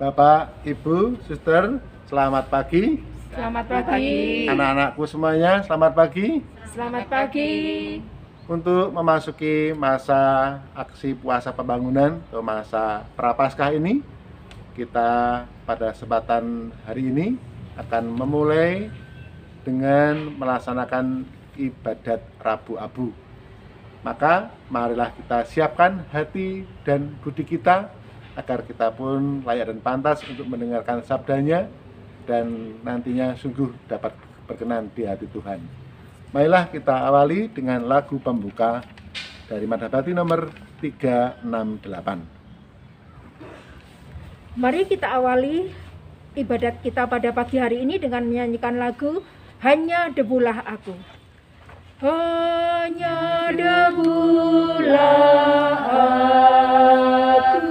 Bapak, Ibu, Suster, selamat pagi. Selamat pagi. Anak-anakku semuanya, selamat pagi. Selamat pagi. Untuk memasuki masa aksi puasa pembangunan atau masa Prapaskah ini, kita pada kesempatan hari ini akan memulai dengan melaksanakan ibadat Rabu Abu. Maka marilah kita siapkan hati dan budi kita agar kita pun layak dan pantas untuk mendengarkan sabdanya dan nantinya sungguh dapat berkenan di hati Tuhan. Marilah kita awali dengan lagu pembuka dari Madhabati nomor 368. Mari kita awali ibadat kita pada pagi hari ini dengan menyanyikan lagu Hanya Debulah Aku. Hanya debulah aku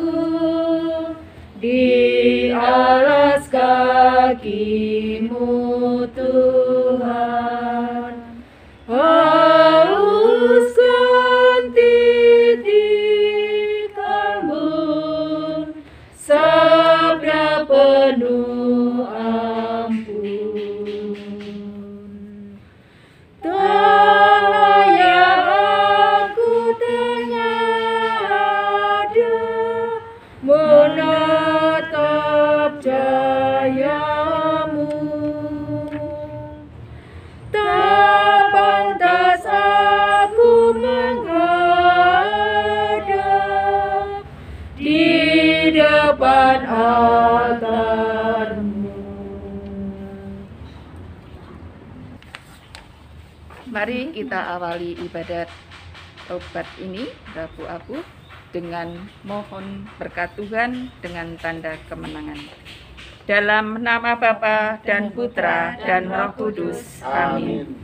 di alas kaki-Mu Tuhan, hauskan titik embun sabda penuh ampun. Terlayak aku tengada menatap cahayamu. Tak pantas aku menghadap di depan altar-Mu. Mari kita awali ibadat Taubat ini, Rabu Abu, dengan mohon berkat Tuhan dengan tanda kemenangan. Dalam nama Bapa dan Putra dan Roh Kudus. Amin.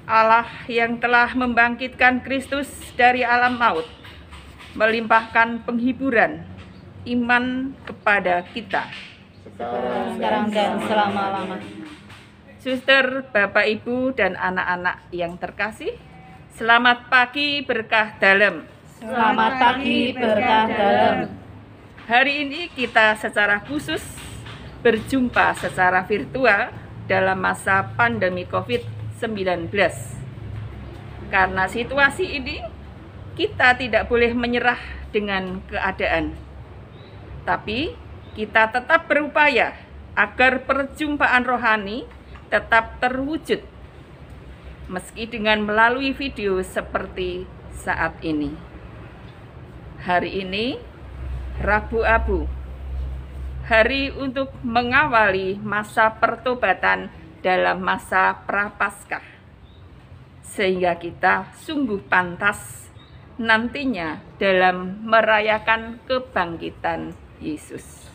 Allah yang telah membangkitkan Kristus dari alam maut, melimpahkan penghiburan iman kepada kita. Sekarang dan selama-lama. Suster, Bapak, Ibu, dan anak-anak yang terkasih, selamat pagi berkah dalam. Selamat pagi berkah dalam. Hari ini kita secara khusus berjumpa secara virtual dalam masa pandemi COVID-19. Karena situasi ini, kita tidak boleh menyerah dengan keadaan. Tapi kita tetap berupaya agar perjumpaan rohani tetap terwujud, meski dengan melalui video seperti saat ini. Hari ini, Rabu Abu, hari untuk mengawali masa pertobatan dalam masa Prapaskah, sehingga kita sungguh pantas nantinya dalam merayakan kebangkitan Yesus.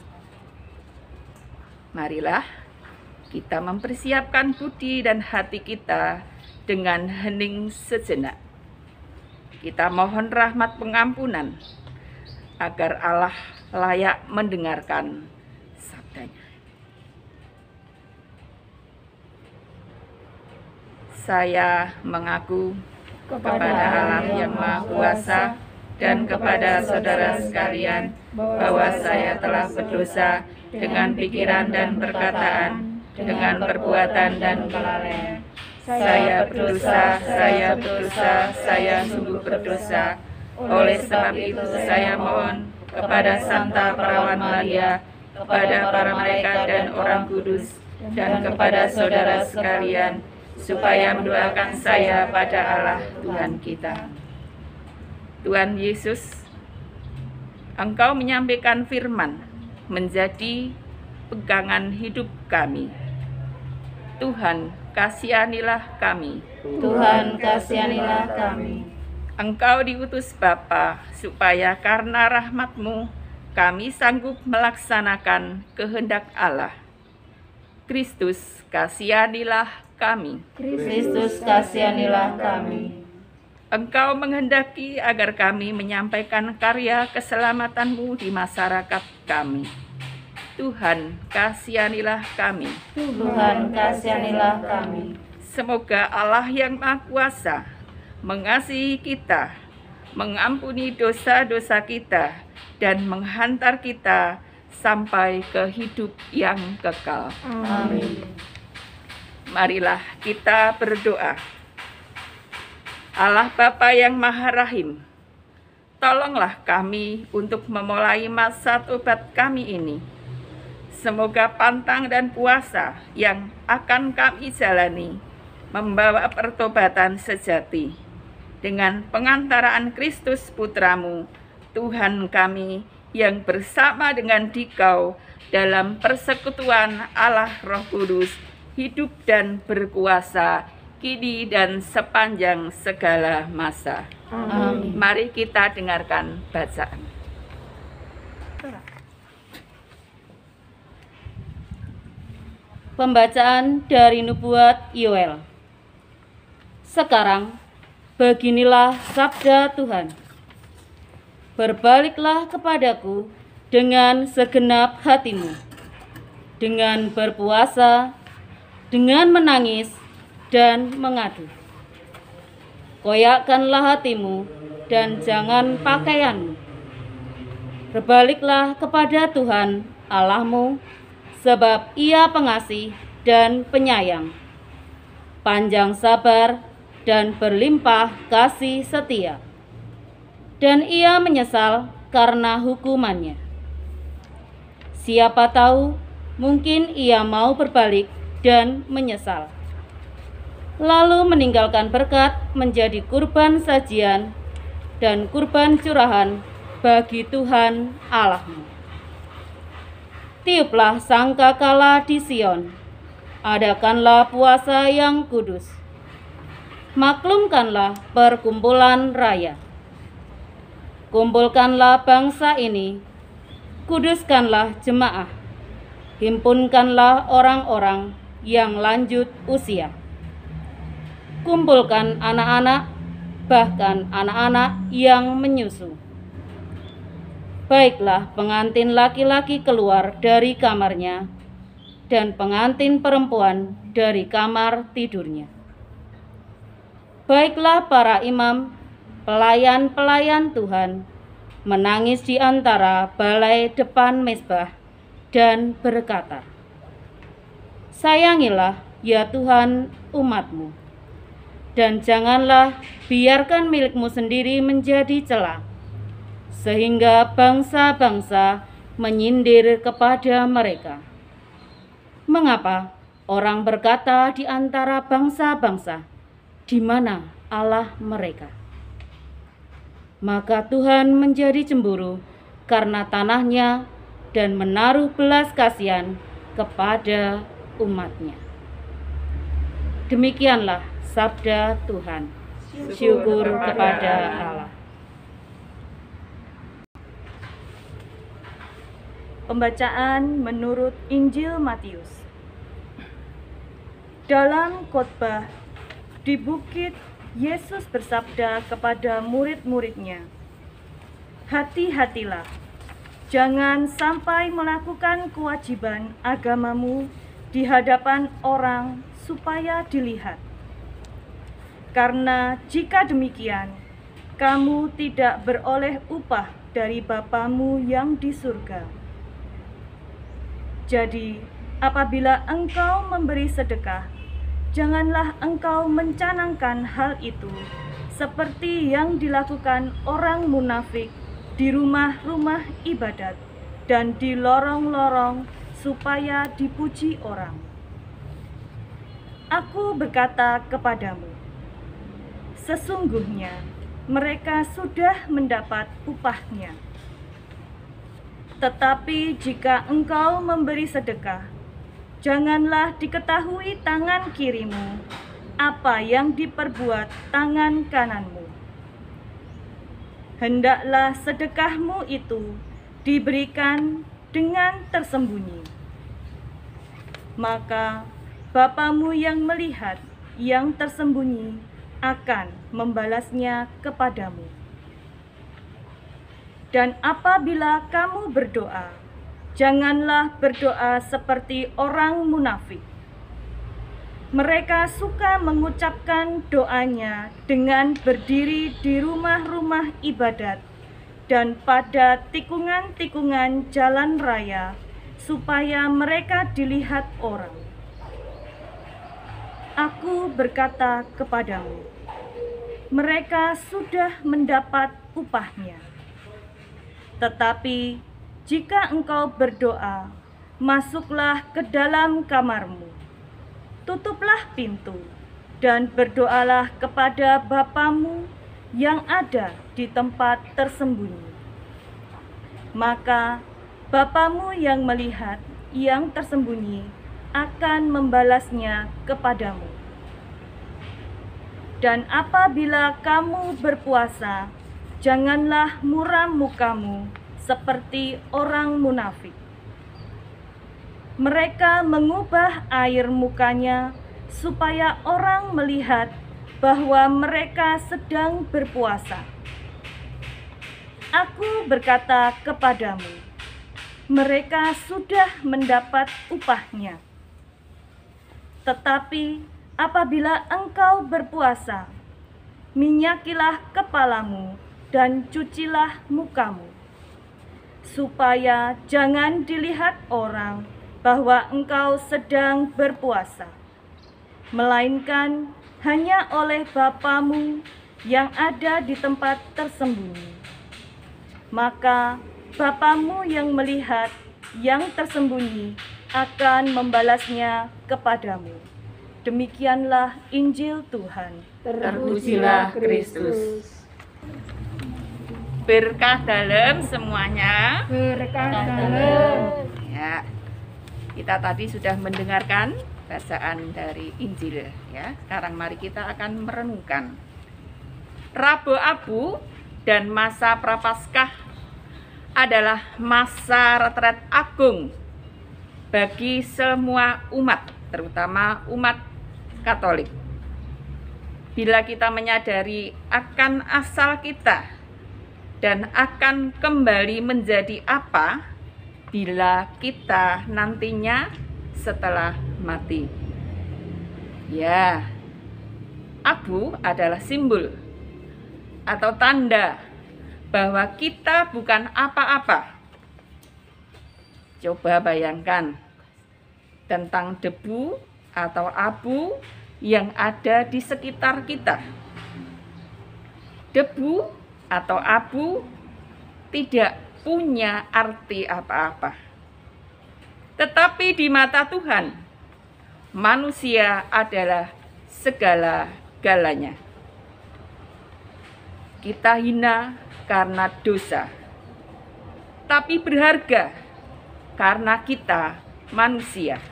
Marilah kita mempersiapkan budi dan hati kita dengan hening sejenak. Kita mohon rahmat pengampunan agar Allah layak mendengarkan sabdanya. Saya mengaku kepada Allah yang Maha Kuasa dan kepada saudara sekalian bahwa saya telah berdosa dengan pikiran dan perkataan, dengan perbuatan dan kelalaian. Saya berdosa, saya sungguh berdosa. Oleh sebab itu saya mohon kepada Santa Perawan Maria, kepada para malaikat dan orang kudus, dan kepada saudara sekalian, supaya mendoakan saya pada Allah Tuhan kita. Tuhan Yesus, Engkau menyampaikan firman menjadi pegangan hidup kami. Tuhan, kasihanilah kami. Tuhan, kasihanilah kami. Engkau diutus Bapa supaya karena rahmat-Mu kami sanggup melaksanakan kehendak Allah. Kristus, kasihanilah kami. Kristus, kasihanilah kami. Engkau menghendaki agar kami menyampaikan karya keselamatan-Mu di masyarakat kami. Tuhan, kasihanilah kami. Tuhan, kasihanilah kami. Semoga Allah yang Maha Kuasa mengasihi kita, mengampuni dosa-dosa kita, dan menghantar kita sampai ke hidup yang kekal. Amin. Marilah kita berdoa. Allah Bapa yang Maha Rahim, tolonglah kami untuk memulai masa tobat kami ini. Semoga pantang dan puasa yang akan kami jalani membawa pertobatan sejati. Dengan pengantaraan Kristus Putramu, Tuhan kami, yang bersama dengan Dikau dalam persekutuan Allah Roh Kudus, hidup dan berkuasa, kini dan sepanjang segala masa. Amin. Mari kita dengarkan bacaan. Pembacaan dari Nubuat Yoel. Sekarang, beginilah sabda Tuhan. Berbaliklah kepadaku dengan segenap hatimu, dengan berpuasa, dengan menangis, dan mengadu. Koyakkanlah hatimu dan jangan pakaianmu. Berbaliklah kepada Tuhan Allahmu, sebab Ia pengasih dan penyayang, panjang sabar dan berlimpah kasih setia, dan Ia menyesal karena hukumannya. Siapa tahu, mungkin Ia mau berbalik dan menyesal, lalu meninggalkan berkat menjadi kurban sajian dan kurban curahan bagi Tuhan Allahmu. Tiuplah sangkakala di Sion, adakanlah puasa yang kudus, maklumkanlah perkumpulan raya. Kumpulkanlah bangsa ini, kuduskanlah jemaah, himpunkanlah orang-orang yang lanjut usia. Kumpulkan anak-anak, bahkan anak-anak yang menyusu. Baiklah pengantin laki-laki keluar dari kamarnya, dan pengantin perempuan dari kamar tidurnya. Baiklah para imam, pelayan-pelayan Tuhan, menangis di antara balai depan mezbah dan berkata, sayangilah ya Tuhan umat-Mu, dan janganlah biarkan milikmu sendiri menjadi celah, sehingga bangsa-bangsa menyindir kepada mereka. Mengapa orang berkata di antara bangsa-bangsa, di mana Allah mereka? Maka Tuhan menjadi cemburu karena tanahnya dan menaruh belas kasihan kepada umatnya. Demikianlah sabda Tuhan. Syukur kepada Allah. Pembacaan menurut Injil Matius. Dalam khotbah di bukit, Yesus bersabda kepada murid-muridnya, hati-hatilah, jangan sampai melakukan kewajiban agamamu di hadapan orang supaya dilihat. Karena jika demikian, kamu tidak beroleh upah dari Bapamu yang di surga. Jadi, apabila engkau memberi sedekah, janganlah engkau mencanangkan hal itu seperti yang dilakukan orang munafik di rumah-rumah ibadat dan di lorong-lorong supaya dipuji orang. Aku berkata kepadamu, sesungguhnya mereka sudah mendapat upahnya. Tetapi jika engkau memberi sedekah, janganlah diketahui tangan kirimu apa yang diperbuat tangan kananmu. Hendaklah sedekahmu itu diberikan dengan tersembunyi. Maka Bapamu yang melihat yang tersembunyi akan membalasnya kepadamu. Dan apabila kamu berdoa, janganlah berdoa seperti orang munafik. Mereka suka mengucapkan doanya dengan berdiri di rumah-rumah ibadat dan pada tikungan-tikungan jalan raya, supaya mereka dilihat orang. Aku berkata kepadamu, mereka sudah mendapat upahnya. Tetapi jika engkau berdoa, masuklah ke dalam kamarmu, tutuplah pintu, dan berdoalah kepada Bapamu yang ada di tempat tersembunyi. Maka Bapamu yang melihat yang tersembunyi akan membalasnya kepadamu. Dan apabila kamu berpuasa, janganlah muram mukamu seperti orang munafik. Mereka mengubah air mukanya supaya orang melihat bahwa mereka sedang berpuasa. Aku berkata kepadamu, mereka sudah mendapat upahnya. Tetapi apabila engkau berpuasa, minyakilah kepalamu dan cucilah mukamu, supaya jangan dilihat orang bahwa engkau sedang berpuasa, melainkan hanya oleh Bapamu yang ada di tempat tersembunyi. Maka Bapamu yang melihat yang tersembunyi akan membalasnya kepadamu. Demikianlah Injil Tuhan. Terpujilah Kristus. Berkah dalam semuanya. Berkah dalam. Ya, kita tadi sudah mendengarkan bacaan dari Injil ya. Sekarang mari kita akan merenungkan. Rabu Abu dan masa Prapaskah adalah masa retret agung bagi semua umat, terutama umat Katolik. Bila kita menyadari akan asal kita dan akan kembali menjadi apa bila kita nantinya setelah mati. Ya, abu adalah simbol atau tanda bahwa kita bukan apa-apa. Coba bayangkan tentang debu atau abu yang ada di sekitar kita. Debu atau abu tidak punya arti apa-apa. Tetapi di mata Tuhan, manusia adalah segala-galanya. Kita hina karena dosa, tapi berharga karena kita manusia.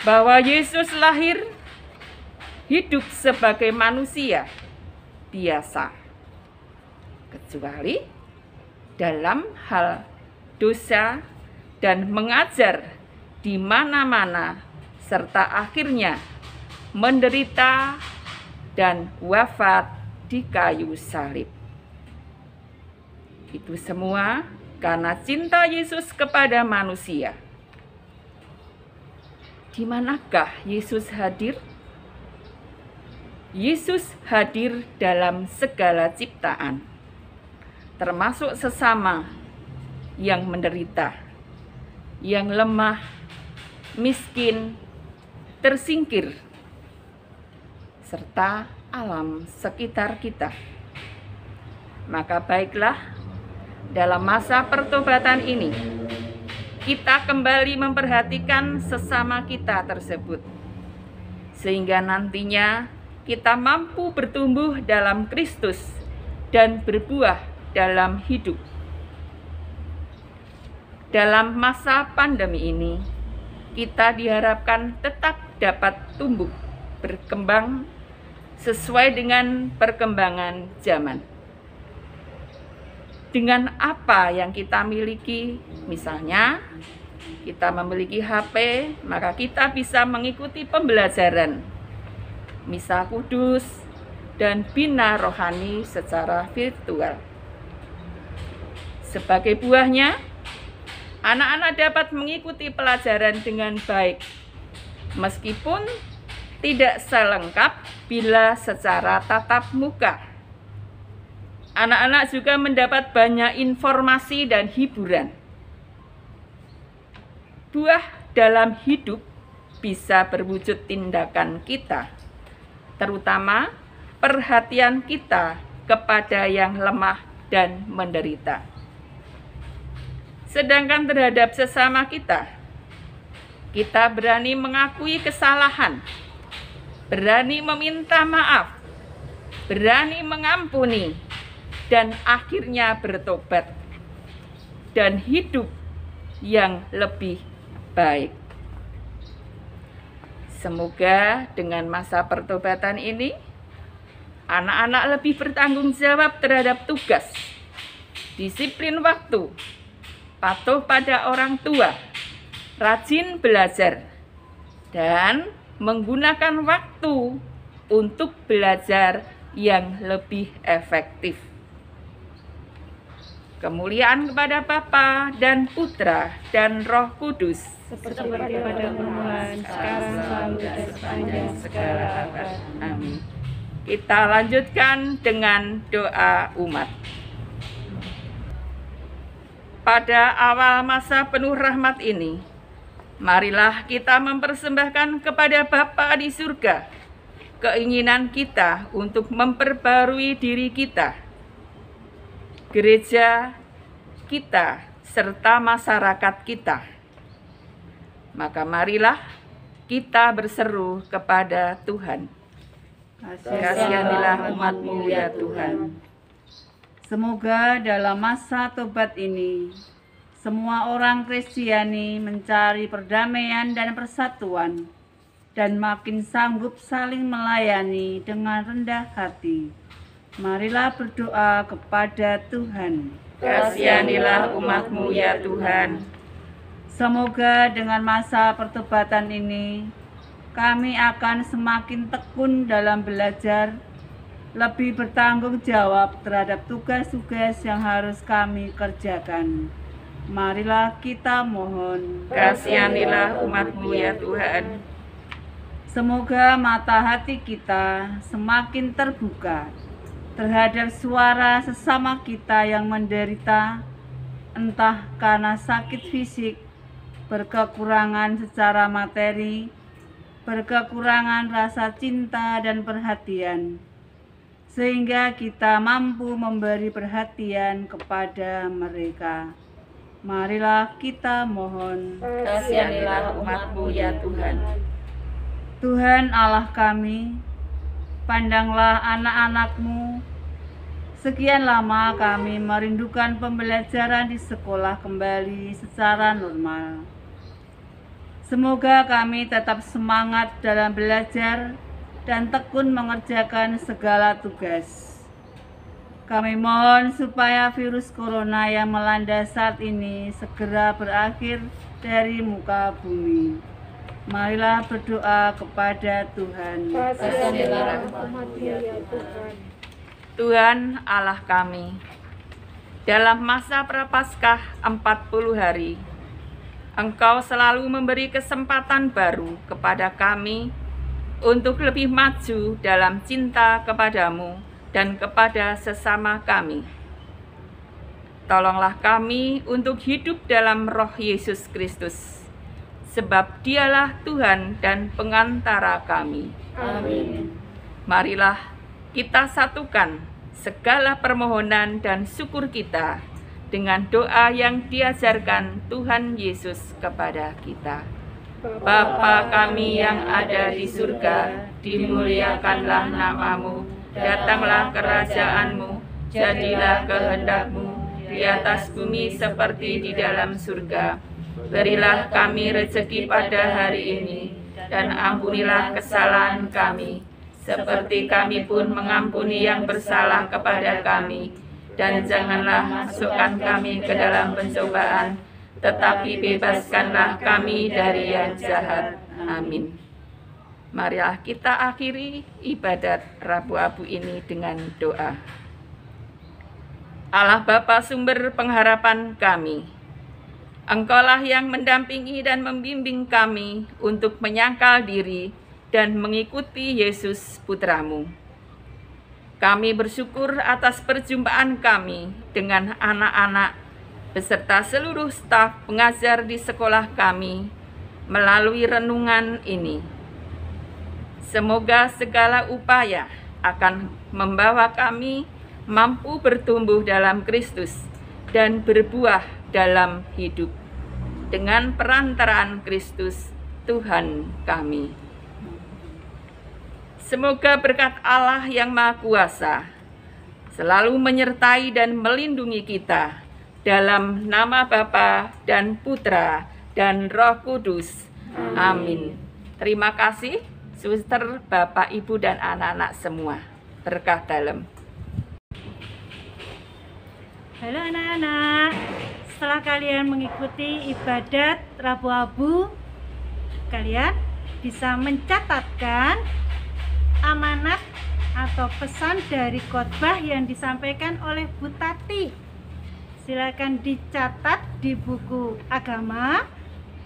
Bahwa Yesus lahir, hidup sebagai manusia biasa, kecuali dalam hal dosa dan mengajar di mana-mana, serta akhirnya menderita dan wafat di kayu salib. Itu semua karena cinta Yesus kepada manusia. Di manakah Yesus hadir? Yesus hadir dalam segala ciptaan, termasuk sesama yang menderita, yang lemah, miskin, tersingkir, serta alam sekitar kita. Maka baiklah, dalam masa pertobatan ini, kita kembali memperhatikan sesama kita tersebut, sehingga nantinya kita mampu bertumbuh dalam Kristus dan berbuah dalam hidup. Dalam masa pandemi ini, kita diharapkan tetap dapat tumbuh, berkembang sesuai dengan perkembangan zaman. Dengan apa yang kita miliki, misalnya kita memiliki HP, maka kita bisa mengikuti pembelajaran Misa Kudus dan Bina Rohani secara virtual. Sebagai buahnya, anak-anak dapat mengikuti pelajaran dengan baik, meskipun tidak selengkap bila secara tatap muka. Anak-anak juga mendapat banyak informasi dan hiburan. Buah dalam hidup bisa berwujud tindakan kita, terutama perhatian kita kepada yang lemah dan menderita. Sedangkan terhadap sesama kita berani mengakui kesalahan, berani meminta maaf, berani mengampuni, dan akhirnya bertobat dan hidup yang lebih baik. Semoga dengan masa pertobatan ini, anak-anak lebih bertanggung jawab terhadap tugas, disiplin waktu, patuh pada orang tua, rajin belajar, dan menggunakan waktu untuk belajar yang lebih efektif. Kemuliaan kepada Bapa dan Putra dan Roh Kudus, Seperti pada permulaan, sekarang, selalu, dan sepanjang segala abad. Amin. Kita lanjutkan dengan doa umat. Pada awal masa penuh rahmat ini, marilah kita mempersembahkan kepada Bapa di surga keinginan kita untuk memperbarui diri kita, gereja kita, serta masyarakat kita. Maka marilah kita berseru kepada Tuhan. Kasihanilah umat-Mu ya Tuhan. Semoga dalam masa tobat ini, semua orang Kristiani mencari perdamaian dan persatuan, dan makin sanggup saling melayani dengan rendah hati. Marilah berdoa kepada Tuhan. Kasihanilah umat-Mu ya Tuhan. Semoga dengan masa pertobatan ini, kami akan semakin tekun dalam belajar, lebih bertanggung jawab terhadap tugas-tugas yang harus kami kerjakan. Marilah kita mohon. Kasihanilah umat-Mu ya Tuhan. Semoga mata hati kita semakin terbuka terhadap suara sesama kita yang menderita, entah karena sakit fisik, berkekurangan secara materi, berkekurangan rasa cinta dan perhatian, sehingga kita mampu memberi perhatian kepada mereka. Marilah kita mohon. Kasihanilah umat-Mu ya Tuhan. Tuhan Allah kami, pandanglah anak-anak-Mu. Sekian lama kami merindukan pembelajaran di sekolah kembali secara normal. Semoga kami tetap semangat dalam belajar dan tekun mengerjakan segala tugas. Kami mohon supaya virus corona yang melanda saat ini segera berakhir dari muka bumi. Marilah berdoa kepada Tuhan. Kasihanilah umat-Mu ya Tuhan. Tuhan Allah kami, dalam masa prapaskah 40 hari, Engkau selalu memberi kesempatan baru kepada kami untuk lebih maju dalam cinta kepadamu dan kepada sesama kami. Tolonglah kami untuk hidup dalam Roh Yesus Kristus, sebab Dialah Tuhan dan pengantara kami. Amin. Marilah kita satukan segala permohonan dan syukur kita dengan doa yang diajarkan Tuhan Yesus kepada kita. Bapa kami yang ada di surga, dimuliakanlah nama-Mu, datanglah kerajaan-Mu, jadilah kehendak-Mu di atas bumi seperti di dalam surga. Berilah kami rezeki pada hari ini, dan ampunilah kesalahan kami, seperti kami pun mengampuni yang bersalah kepada kami. Dan janganlah masukkan kami ke dalam pencobaan, tetapi bebaskanlah kami dari yang jahat. Amin. Marilah kita akhiri ibadat Rabu Abu ini dengan doa. Allah Bapa sumber pengharapan kami, Engkaulah yang mendampingi dan membimbing kami untuk menyangkal diri dan mengikuti Yesus Putra-Mu. Kami bersyukur atas perjumpaan kami dengan anak-anak beserta seluruh staf pengajar di sekolah kami melalui renungan ini. Semoga segala upaya akan membawa kami mampu bertumbuh dalam Kristus dan berbuah dalam hidup dengan perantaraan Kristus Tuhan kami. Semoga berkat Allah yang Maha Kuasa selalu menyertai dan melindungi kita dalam nama Bapa dan Putra dan Roh Kudus. Amin. Terima kasih, Suster, Bapak, Ibu, dan anak-anak semua. Berkah dalam. Halo anak-anak, setelah kalian mengikuti ibadat Rabu Abu, kalian bisa mencatatkan amanat atau pesan dari khotbah yang disampaikan oleh Bu Tati. Silakan dicatat di buku agama,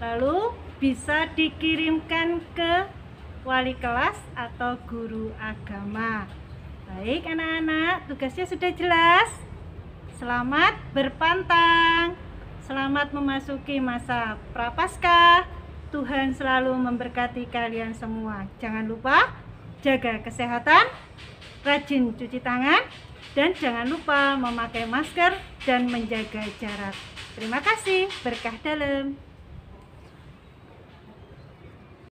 lalu bisa dikirimkan ke wali kelas atau guru agama. Baik anak-anak, tugasnya sudah jelas. Selamat berpantang, selamat memasuki masa Prapaskah. Tuhan selalu memberkati kalian semua. Jangan lupa jaga kesehatan, rajin cuci tangan, dan jangan lupa memakai masker dan menjaga jarak. Terima kasih, berkah dalam.